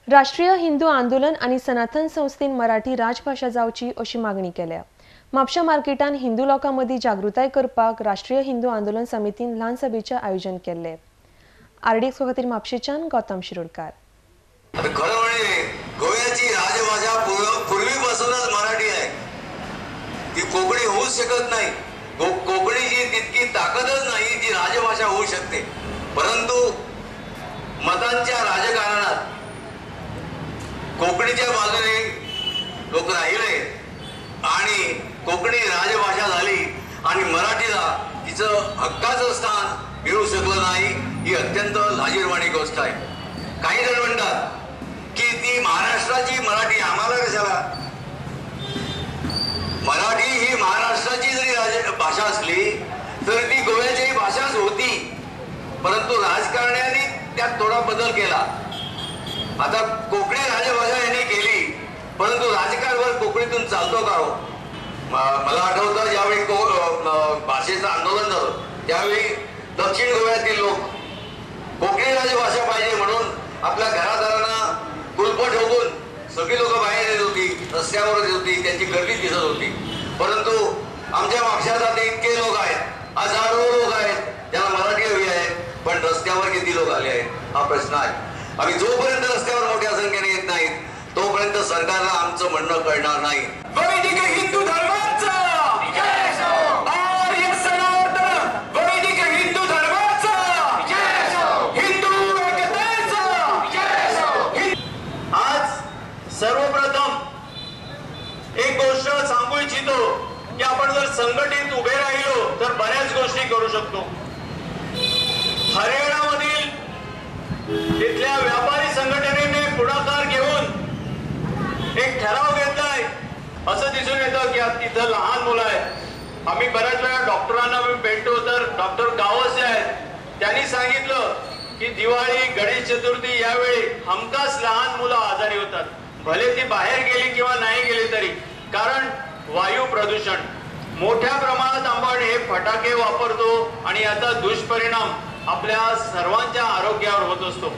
राष्ट्रीय हिंदू आंदोलन आणि सनातन संस्थेन मराठी राजभाषा जावची अशी मागणी केल्या। म्हापशा मार्केटान हिंदू लोकांमदी जागृताय करपाक राष्ट्रीय हिंदू आंदोलन समितीन ल्हान सभेचे आयोजन केले। आरडीएक्स खातीर म्हापशेच्यान गौतम शिरोडकार। खरं म्हणजे गोव्याची राजभाषा पूर्वीपासूनच मराठी आहे, ती कोकणी होऊ शकत नाही। कोकणीची तितकी ताकदच नाही जी राजभाषा होऊ शकते। परंतु मतांच्या राजकारणात कोकणीच्या बाजूने लोक राहिले आणि कोकणी राजभाषा झाली आणि मराठीला तिचं हक्काचं स्थान मिळू शकलं नाही, ही अत्यंत लाजिरवाणी गोष्ट आहे। काही जण म्हणतात की ती महाराष्ट्राची मराठी, आम्हाला कशाला? मराठी ही महाराष्ट्राची जरी भाषा असली तरी ती गोव्याची भाषाच होती, परंतु राजकारण्यांनी त्यात थोडा बदल केला। आता कोकणी राजभाषा यांनी केली, परंतु राजकारभार कोकणीतून चालतो का हो? मला आठवतं ज्यावेळी भाषेचं आंदोलन झालं त्यावेळी दक्षिण गोव्यातील लोक कोकणी राजभाषा पाहिजे म्हणून आपल्या घरादारांना कुलप ठोकून सगळी लोक बाहेर येत होती, रस्त्यावर येत होती, त्यांची गर्दी दिसत होती। परंतु आमच्या मागच्यात इतके लोक आहेत, हजारो लोक आहेत ज्यांना मराठी हवी आहे, पण रस्त्यावर किती लोक आले आहेत हा प्रश्न आहे। आम्ही जोपर्यंत रस्त्यावर मोठ्या संख्येने येत नाहीत तोपर्यंत सरकारला आमचं म्हणणं कळणार नाही। वैदिक हिंदू धर्माचा जय हो, आर्य सनातन वैदिक हिंदू धर्माचा जय हो, हिंदू एकतेचा जय हो। आज सर्वप्रथम एक गोष्ट सांगू इच्छितो की आपण जर संघटित उभे राहिलो तर बऱ्याच गोष्टी करू शकतो। हरियाणामधील तिथल्या व्यापारी संघटनेने पुढाकार घेऊन एक ठराव घेतलाय। असं दिसून येतं की तिथं लहान मुलं आहेत। आम्ही बऱ्याच वेळा डॉक्टरांना भेटतो तर डॉक्टर गावसे आहेत, त्यांनी सांगितलं की दिवाळी, गणेश चतुर्थी यावेळी हमखास लहान मुलं आजारी होतात, भले ती बाहेर गेली किंवा नाही गेली तरी, कारण वायू प्रदूषण मोठ्या प्रमाणात आपण हे फटाके वापरतो आणि याचा दुष्परिणाम आपल्या सर्वांच्या आरोग्यावर होत असतो।